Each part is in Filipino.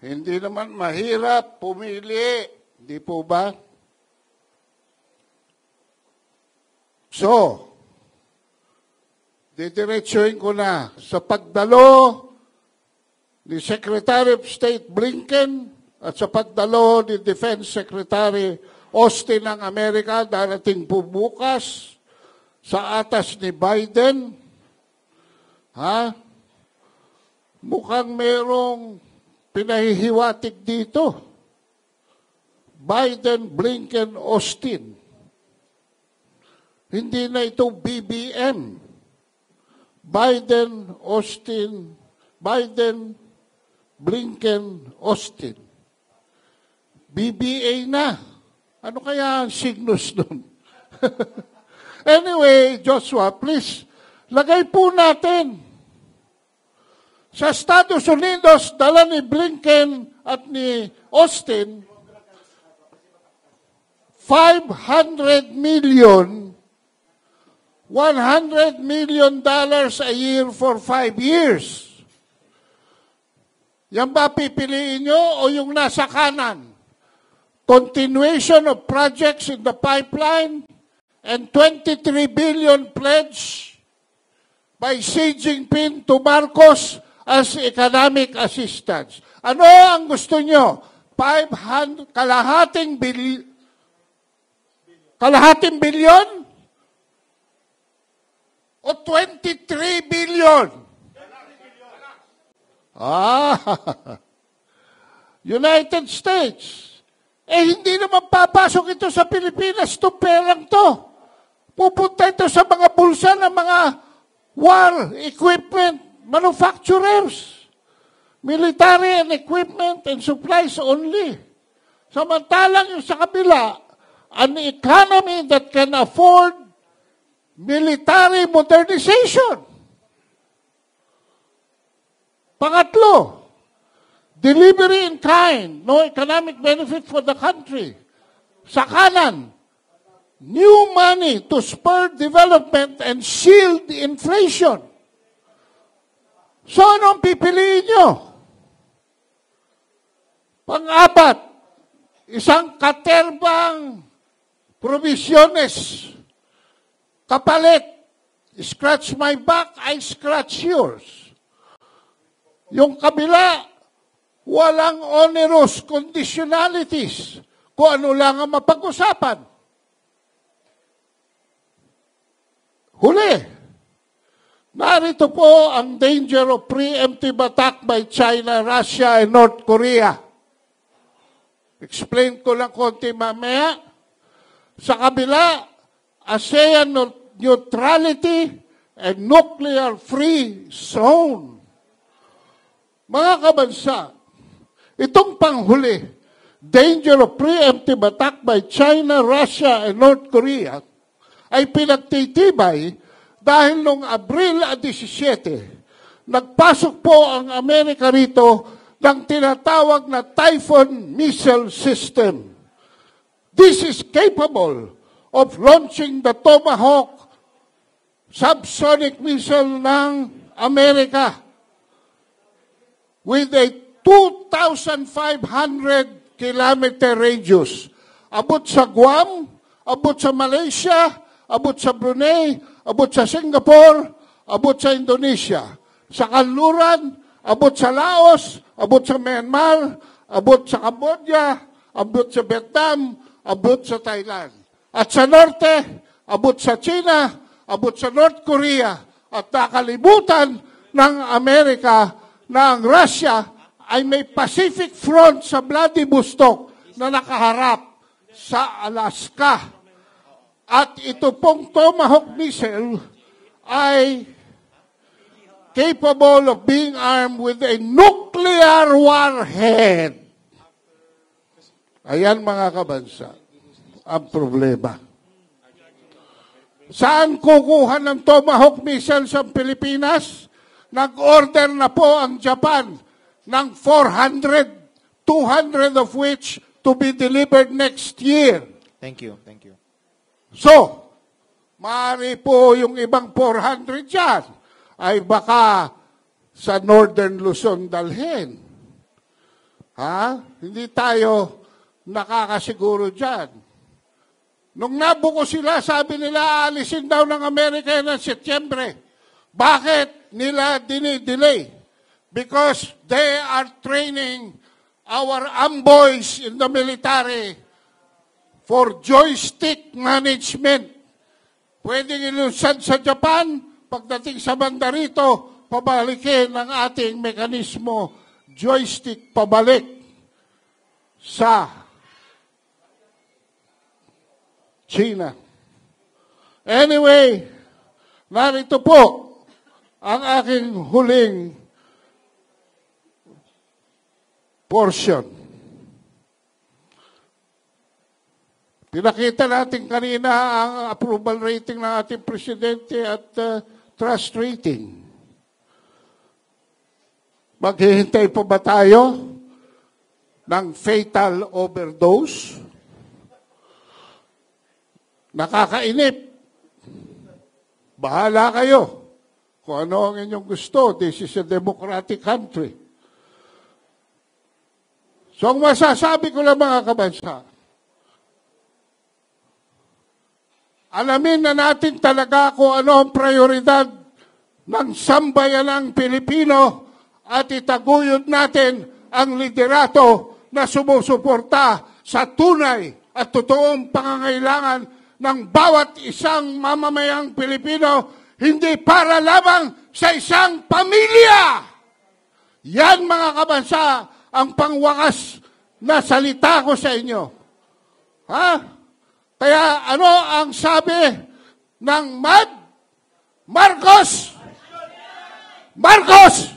Hindi naman mahirap pumili. Di po ba? So, didiretsuhin ko na sa pagdalo ni Secretary of State Blinken at sa pagdalo ni Defense Secretary Austin ng Amerika darating po bukas sa atas ni Biden. Mukhang merong pinahihiwatig dito. Biden, Blinken, Austin. Hindi na ito BBM. Biden, Austin, Biden, Blinken, Austin. BBA na. Ano kaya ang signus nun? Anyway, Joshua, please, lagay po natin. Sa Estados Unidos, dala ni Blinken at ni Austin, $500 million a year for 5 years. Yan ba pipiliin nyo o yung nasa kanan? Continuation of projects in the pipeline and 23 billion pledge by Xi Jinping to Marcos as economic assistance. Ano ang gusto nyo? Kalahating bilyon? O 23 billion? United States. Hindi naman papasok ito sa Pilipinas, ito perang to. Pupunta ito sa mga bulsa ng mga war equipment manufacturers. Military and equipment and supplies only. Samantalang yung sa kabila, an economy that can afford military modernization. Pangatlo, delivery in kind, no economic benefit for the country. Sa kanan, new money to spur development and shield inflation. So, anong pipiliin nyo? Pang-apat, isang katerbang provisiones. Kapalit, scratch my back, I scratch yours. Yung kabila, walang onerous conditionalities kung ano lang ang mapag-usapan. Huli, narito po ang danger of preemptive attack by China, Russia, and North Korea. Explain ko lang konti mamaya. Sa kabila, ASEAN neutrality and nuclear-free zone. Mga kabansa, itong panghuli, danger of preemptive attack by China, Russia, and North Korea ay pinagtitibay dahil noong Abril 17, nagpasok po ang Amerika rito ng tinatawag na Typhoon missile system. This is capable of launching the Tomahawk subsonic missile ng Amerika with a 2,500 kilometer radius. Abot sa Guam, abot sa Malaysia, abot sa Brunei, abot sa Singapore, abot sa Indonesia. Sa kanluran, abot sa Laos, abot sa Myanmar, abot sa Cambodia, abot sa Vietnam, abot sa Thailand. At sa norte, abot sa China, abot sa North Korea, at nakalimutan ng Amerika na ang Russia ay may Pacific Front sa Vladivostok na nakaharap sa Alaska. At ito pong Tomahawk missile ay capable of being armed with a nuclear warhead. Ayan mga kabansa, ang problema. Saan kukuha ng Tomahawk missile sa Pilipinas? Nag-order na po ang Japan ng 400, 200 of which to be delivered next year. Thank you. Thank you. So, maaari po yung ibang 400 dyan ay baka sa Northern Luzon dalhin. Hindi tayo nakakasiguro dyan. Nung nabuko sila, sabi nila, aalisin daw ng Amerika ng Setyembre. Bakit nila dinidelay? Because they are training our amboys in the military for joystick management. Pwedeng ilunsad sa Japan, pagdating sa banda rito, pabalikin ang ating mekanismo, joystick pabalik sa China. Anyway, narito po ang aking huling portion. Pinakita natin kanina ang approval rating ng ating presidente at trust rating. Maghihintay pa ba tayo ng fatal overdose? Nakakainip. Bahala kayo kung ano ang inyong gusto. This is a democratic country. So ang masasabi ko lang mga kabansa, alamin na natin talaga kung ano ang prioridad ng sambayanang Pilipino at itaguyod natin ang liderato na sumusuporta sa tunay at totoong pangangailangan ng bawat isang mamamayang Pilipino, hindi para lamang sa isang pamilya. Yan mga kabansa, ang pangwakas na salita ko sa inyo. Kaya ano ang sabi ng Marcos? Marcos!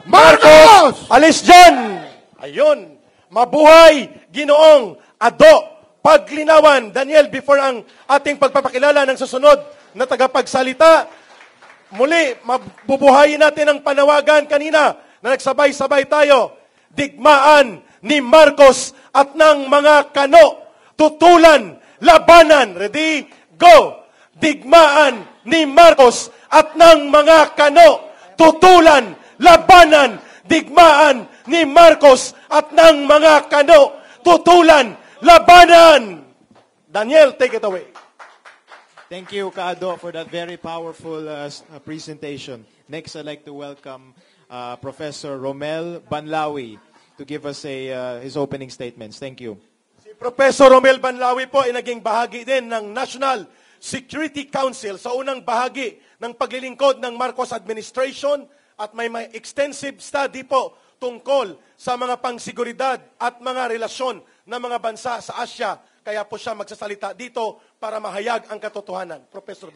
Marcos! Alis dyan! Ayun, mabuhay, Ginoong Ado Paglinawan. Daniel, before ang ating pagpapakilala ng susunod na tagapagsalita, muli, mabubuhayin natin ang panawagan kanina na nagsabay-sabay tayo. Digmaan ni Marcos at ng mga kano. Tutulan, labanan. Ready? Go! Digmaan ni Marcos at ng mga kano. Tutulan, labanan. Digmaan ni Marcos at ng mga kano. Tutulan, labanan. Daniel, take it away. Thank you, Kaado, for that very powerful presentation. Next, I'd like to welcome Professor Romel Banlawi to give us his opening statements. Thank you. Si Professor Romel Banlawi po ay naging bahagi din ng National Security Council sa unang bahagi ng paglilingkod ng Marcos administration at may extensive study po tungkol sa mga pangsiguridad at mga relasyon ng mga bansa sa Asia. Kaya po siya magsasalita dito para mahayag ang katotohanan. Professor